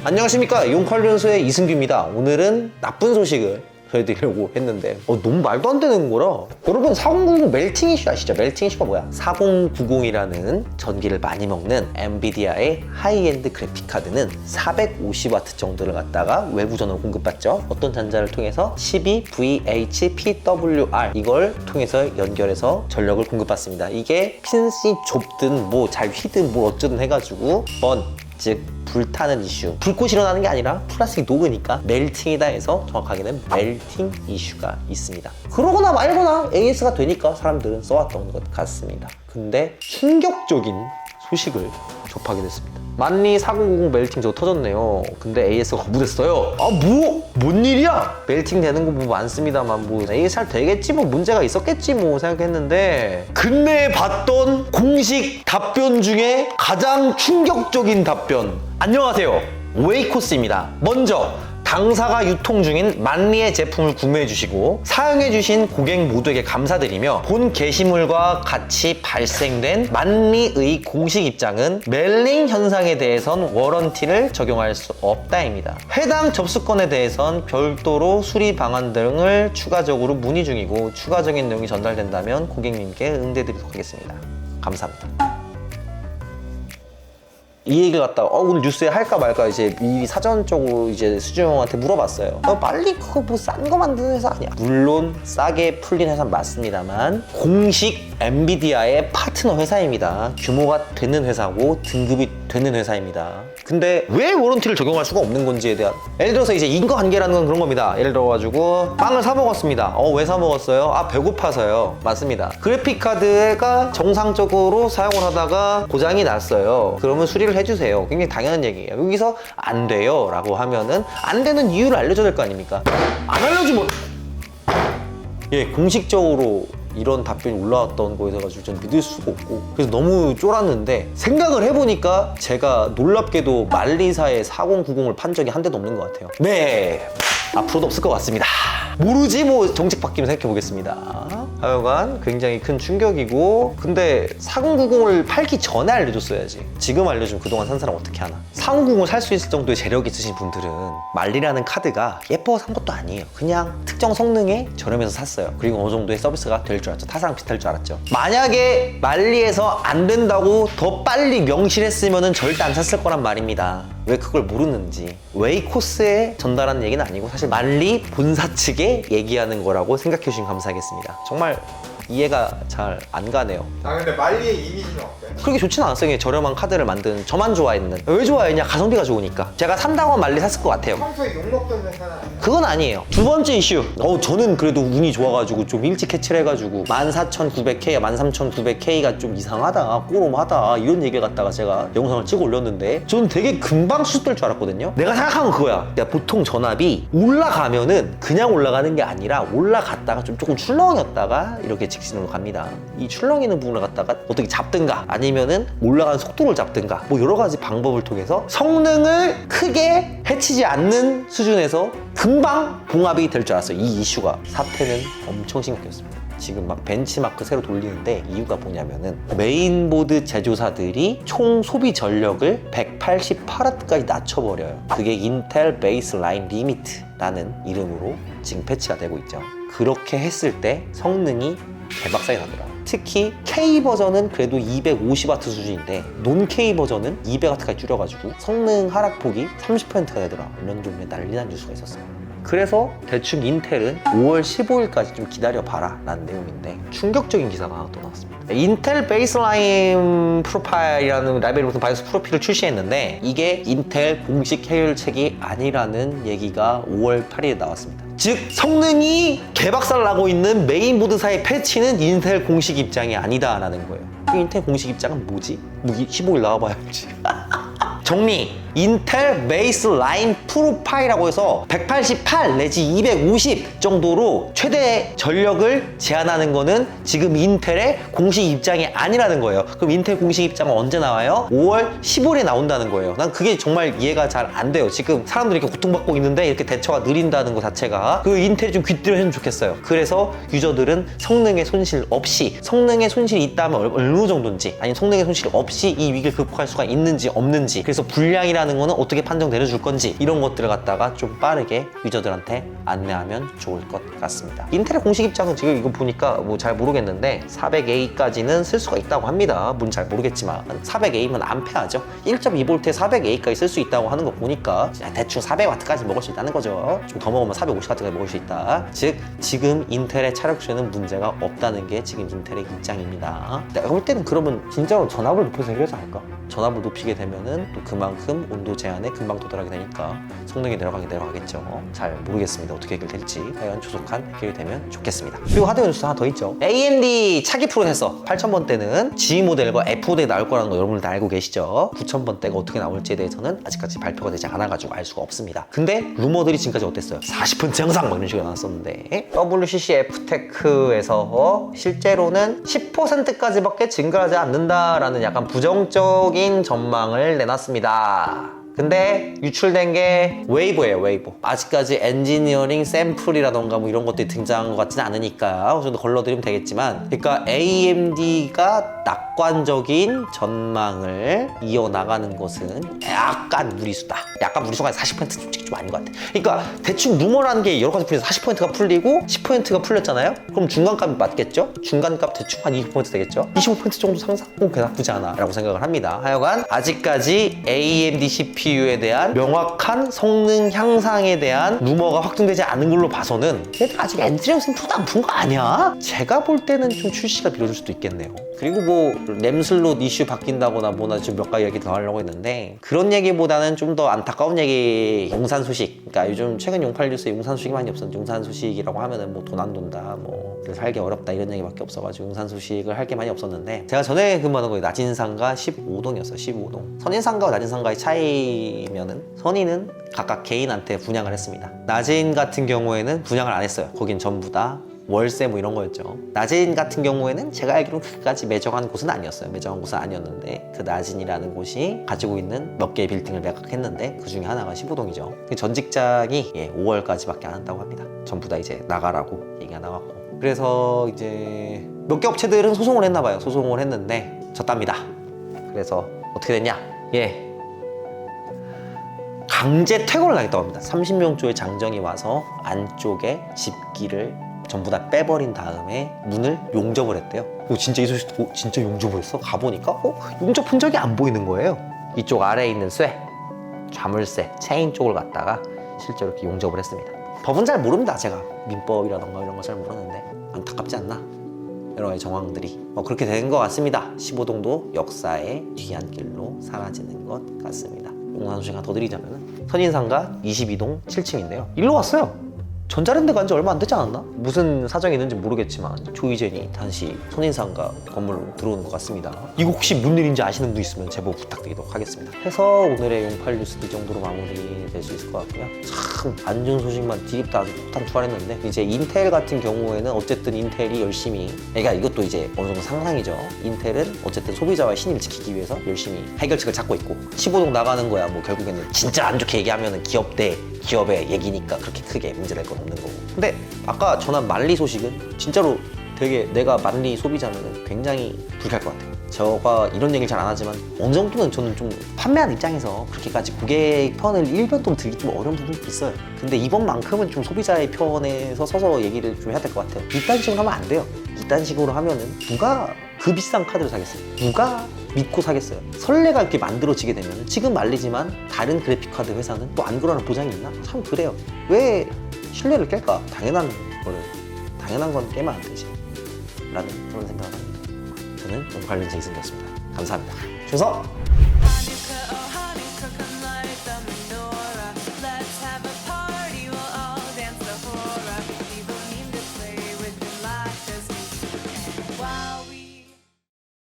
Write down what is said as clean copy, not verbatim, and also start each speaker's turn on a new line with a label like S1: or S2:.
S1: 안녕하십니까, 용칼변소의 이승규입니다. 오늘은 나쁜 소식을 전해드리려고 했는데 너무 말도 안 되는 거라. 여러분, 4090 멜팅 이슈 아시죠? 멜팅 이슈가 뭐야? 4090이라는 전기를 많이 먹는 엔비디아의 하이엔드 그래픽카드는 450W 정도를 갖다가 외부 전원을 공급받죠. 어떤 단자를 통해서 12VHPWR 이걸 통해서 연결해서 전력을 공급받습니다. 이게 핀이 좁든 뭐 잘 휘든 뭐 어쩌든 해가지고 즉 불타는 이슈, 불꽃이 일어나는 게 아니라 플라스틱이 녹으니까 멜팅이다 해서 정확하게는 멜팅 이슈가 있습니다. 그러거나 말거나 AS가 되니까 사람들은 써왔던 것 같습니다. 근데 충격적인 소식을 접하게 됐습니다. 만리 4090 멜팅 저거 터졌네요. 근데 AS가 거부됐어요. 뭔 일이야? 멜팅 되는 거 뭐 많습니다만 뭐 AS 잘 되겠지, 뭐 문제가 있었겠지 뭐 생각했는데, 근래 봤던 공식 답변 중에 가장 충격적인 답변. 안녕하세요, 웨이코스입니다. 먼저 당사가 유통 중인 만리의 제품을 구매해주시고 사용해주신 고객 모두에게 감사드리며, 본 게시물과 같이 발생된 만리의 공식 입장은 멜링 현상에 대해선 워런티를 적용할 수 없다입니다. 해당 접수건에 대해선 별도로 수리 방안 등을 추가적으로 문의 중이고, 추가적인 내용이 전달된다면 고객님께 응대드리도록 하겠습니다. 감사합니다. 이 얘기를 갖다가 오늘 뉴스에 할까 말까 이제 미리 사전적으로 이제 수주 형한테 물어봤어요. 빨리 그거 뭐 싼 거 만드는 회사 아니야? 물론 싸게 풀린 회사는 맞습니다만 공식 엔비디아의 파트너 회사입니다. 규모가 되는 회사고 등급이 되는 회사입니다. 근데 왜 워런티를 적용할 수가 없는 건지에 대한, 예를 들어서 이제 인과관계라는 건 그런 겁니다. 예를 들어가지고 빵을 사 먹었습니다. 왜 사 먹었어요? 배고파서요. 맞습니다. 그래픽카드가 정상적으로 사용을 하다가 고장이 났어요. 그러면 수리를 해주세요. 굉장히 당연한 얘기예요. 여기서 안 돼요 라고 하면은 안 되는 이유를 알려줘야 될 거 아닙니까? 안 알려주면 공식적으로 이런 답변이 올라왔던 거에 대해서 전 믿을 수가 없고, 그래서 너무 쫄았는데, 생각을 해보니까 제가 놀랍게도 만리사의 4090을 판 적이 한 대도 없는 것 같아요. 네, 앞으로도 없을 것 같습니다. 모르지 뭐 정책 바뀌면 생각해보겠습니다. 하여간 굉장히 큰 충격이고, 근데 4090을 팔기 전에 알려줬어야지. 지금 알려주면 그동안 산 사람 어떻게 하나. 4090을 살 수 있을 정도의 재력이 있으신 분들은 만리라는 카드가 예뻐서 산 것도 아니에요. 그냥 특정 성능에 저렴해서 샀어요. 그리고 어느 정도의 서비스가 될 줄 알았죠. 타사랑 비슷할 줄 알았죠. 만약에 만리에서 안 된다고 더 빨리 명시했으면 절대 안 샀을 거란 말입니다. 왜 그걸 모르는지. 웨이코스에 전달하는 얘기는 아니고 사실 만리 본사 측에 얘기하는 거라고 생각해 주시면 감사하겠습니다. 정말 이해가 잘 안 가네요.
S2: 근데 만리의 이미지는 어때?
S1: 그렇게 좋지는 않았어요. 그냥 저렴한 카드를 만든 저만 좋아했는. 왜 좋아했냐? 가성비가 좋으니까. 제가 산다고 하면 만리 샀을 것 같아요.
S2: 평소에 욕먹던 회사는 아니야?
S1: 그건 아니에요. 두 번째 이슈. 저는 그래도 운이 좋아가지고 좀 일찍 캐치를 해가지고 14,900K, 13,900K가 좀 이상하다, 꼬롬하다 이런 얘기 갖다가 제가 영상을 찍어 올렸는데, 저는 되게 금방 수습될 줄 알았거든요. 내가 생각한 건 그거야. 보통 전압이 올라가면은 그냥 올라가는 게 아니라 올라갔다가 조금 출렁였다가 이렇게 직진으로 갑니다. 이 출렁이는 부분을 갖다가 어떻게 잡든가 아니면은 올라가는 속도를 잡든가 뭐 여러 가지 방법을 통해서 성능을 크게 해치지 않는 수준에서 금방 봉합이 될 줄 알았어요. 이 이슈가. 사태는 엄청 심각했습니다. 지금 막 벤치마크 새로 돌리는데 이유가 뭐냐면은 메인보드 제조사들이 총 소비 전력을 188W까지 낮춰버려요. 그게 인텔 베이스라인 리미트라는 이름으로 지금 패치가 되고 있죠. 그렇게 했을 때 성능이 개박살이 나더라. 특히 K버전은 그래도 250W 수준인데 논 K버전은 200W까지 줄여가지고 성능 하락폭이 30%가 되더라. 이런 종류의 난리난 뉴스가 있었어요. 그래서 대충 인텔은 5월 15일까지 좀 기다려봐라 라는 내용인데, 충격적인 기사가 하나 또 나왔습니다. 인텔 베이스라인 프로파일이라는 라벨이 무슨 바이오스 프로필을 출시했는데, 이게 인텔 공식 해결책이 아니라는 얘기가 5월 8일에 나왔습니다. 즉 성능이 개박살 나고 있는 메인보드사의 패치는 인텔 공식 입장이 아니다라는 거예요. 인텔 공식 입장은 뭐지? 15일 나와봐야지. 정리! 인텔 베이스라인 프로파일이라고 해서 188 내지 250 정도로 최대 전력을 제한하는 거는 지금 인텔의 공식 입장이 아니라는 거예요. 그럼 인텔 공식 입장은 언제 나와요? 5월 15일에 나온다는 거예요. 난 그게 정말 이해가 잘 안 돼요. 지금 사람들이 이렇게 고통받고 있는데 이렇게 대처가 느린다는 것 자체가, 그 인텔이 좀 귀뜨려주면 좋겠어요. 그래서 유저들은 성능의 손실 없이, 성능의 손실이 있다면 어느 정도인지, 아니면 성능의 손실이 없이 이 위기를 극복할 수가 있는지 없는지, 그래서 불량이라는 문제라는 거는 어떻게 판정 내려줄 건지 이런 것들을 갖다가 좀 빠르게 유저들한테 안내하면 좋을 것 같습니다. 인텔의 공식 입장은 지금 이거 보니까 뭐 잘 모르겠는데 400A까지는 쓸 수가 있다고 합니다. 뭔지 잘 모르겠지만 400A면 암페어죠. 1.2V에 400A까지 쓸 수 있다고 하는 거 보니까 대충 400W까지 먹을 수 있다는 거죠. 좀 더 먹으면 450W까지 먹을 수 있다. 즉 지금 인텔의 차력수에는 문제가 없다는 게 지금 인텔의 입장입니다. 내가 볼 때는 그러면 진짜로 전압을 높여서 해결하지 않을까? 전압을 높이게 되면은 또 그만큼 온도 제한에 금방 도달하게 되니까 성능이 내려가겠죠. 잘 모르겠습니다. 어떻게 해결될지. 과연 조속한 해결이 되면 좋겠습니다. 그리고 하드웨어 뉴스 하나 더 있죠. AMD 차기 프로세서 8000번대는 G 모델과 F 모델이 나올 거라는 거 여러분들 다 알고 계시죠? 9000번대가 어떻게 나올지에 대해서는 아직까지 발표가 되지 않아가지고 알 수가 없습니다. 근데 루머들이 지금까지 어땠어요? 40% 영상 막 이런 식으로 나왔었는데 WCC F테크에서 실제로는 10%까지밖에 증가하지 않는다라는 약간 부정적인 전망을 내놨습니다. 근데 유출된 게 웨이보예요, 웨이보. 아직까지 엔지니어링 샘플이라던가 뭐 이런 것들이 등장한 것 같지는 않으니까 저도 걸러드리면 되겠지만, 그러니까 AMD가 낙관적인 전망을 이어나가는 것은 약간 무리수다. 약간 무리수가 40% 솔직히 좀 아닌 것 같아. 그러니까 대충 루머라는 게 여러 가지 풀려서 40%가 풀리고 10%가 풀렸잖아요? 그럼 중간값이 맞겠죠? 중간값 대충 한 20% 되겠죠? 25% 정도 상승? 그게 나쁘지 않아 라고 생각을 합니다. 하여간 아직까지 AMD CPU에 대한 명확한 성능 향상에 대한 루머가 확정되지 않은 걸로 봐서는 얘들 아직 엔지니어링 샘플도 안 푼 거 아니야? 제가 볼 때는 좀 출시가 미뤄질 수도 있겠네요. 그리고 뭐 램슬롯 이슈 바뀐다거나 뭐나 지금 몇 가지 얘기 더 하려고 했는데, 그런 얘기보다는 좀 더 안타까운 얘기, 용산 소식. 그러니까 요즘 최근 용팔 뉴스에 용산 소식이 많이 없었는데, 용산 소식이라고 하면은 뭐 돈 안 돈다, 뭐 살기 어렵다 이런 얘기밖에 없어가지고 용산 소식을 할 게 많이 없었는데, 제가 전에 근무하는 거기 나진상가 15동이었어요. 15동. 선인상가와 나진상가의 차이면은 선인은 각각 개인한테 분양을 했습니다. 나진 같은 경우에는 분양을 안 했어요. 거긴 전부 다 월세 뭐 이런 거였죠. 나진 같은 경우에는 제가 알기로는 그까지 매정한 곳은 아니었어요. 매정한 곳은 아니었는데 그 나진이라는 곳이 가지고 있는 몇 개의 빌딩을 매각했는데 그 중에 하나가 15동이죠. 전 직장이 5월까지밖에 안 한다고 합니다. 전부 다 이제 나가라고 얘기가 나왔고, 그래서 이제 몇 개 업체들은 소송을 했나 봐요. 소송을 했는데 졌답니다. 그래서 어떻게 됐냐? 강제 퇴거를 하겠다고 합니다. 30명조의 장정이 와서 안쪽에 집기를 전부 다 빼버린 다음에 문을 용접을 했대요. 진짜 이 소식, 진짜 용접을 했어? 가보니까 용접한 적이 안 보이는 거예요. 이쪽 아래에 있는 쇠, 자물쇠, 체인 쪽을 갖다가 실제로 이렇게 용접을 했습니다. 법은 잘 모릅니다. 제가 민법이라던가 이런 거 잘 모르는데 안타깝지 않나? 여러 가지 정황들이 그렇게 된 것 같습니다. 15동도 역사의 뒤안길로 사라지는 것 같습니다. 용산 소식 하나 더 드리자면 선인상가 22동 7층인데요. 일로 왔어요. 전자랜드 간 지 얼마 안 되지 않았나? 무슨 사정이 있는지 모르겠지만 조이젠이 다시 선인상가 건물로 들어오는 것 같습니다. 이거 혹시 무슨 일인지 아시는 분 있으면 제보 부탁드리도록 하겠습니다. 해서 오늘의 용팔 뉴스 이 정도로 마무리될 수 있을 것 같고요. 참 안 좋은 소식만 디립다 아주 폭탄 투하했는데, 이제 인텔 같은 경우에는 어쨌든 인텔이 열심히, 그러니까 이것도 이제 어느 정도 상상이죠. 인텔은 어쨌든 소비자와의 신의를 지키기 위해서 열심히 해결책을 찾고 있고, 15동 나가는 거야 뭐 결국에는 진짜 안 좋게 얘기하면은 기업 대 기업의 얘기니까 그렇게 크게 문제될 건 없는 거고. 근데 아까 전한 만리 소식은 진짜로 되게 내가 만리 소비자면 굉장히 불쾌할 것 같아요. 제가 이런 얘기를 잘 안 하지만 어느 정도는 저는 좀 판매하는 입장에서 그렇게까지 고객 편을 일변동 들기 좀 어려운 부분이 있어요. 근데 이번만큼은 좀 소비자의 편에서 서서 얘기를 좀 해야 될 것 같아요. 이딴 식으로 하면 안 돼요. 이딴 식으로 하면은 누가 그 비싼 카드를 사겠어요? 누가 믿고 사겠어요? 선례가 이렇게 만들어지게 되면, 지금 말리지만 다른 그래픽카드 회사는 또 안 그러는 보장이 있나? 참 그래요. 왜 신뢰를 깰까? 당연한 건 깨면 안 되지 라는 그런 생각을 합니다. 저는 용팔 뉴스 이승기였습니다. 감사합니다. 충성!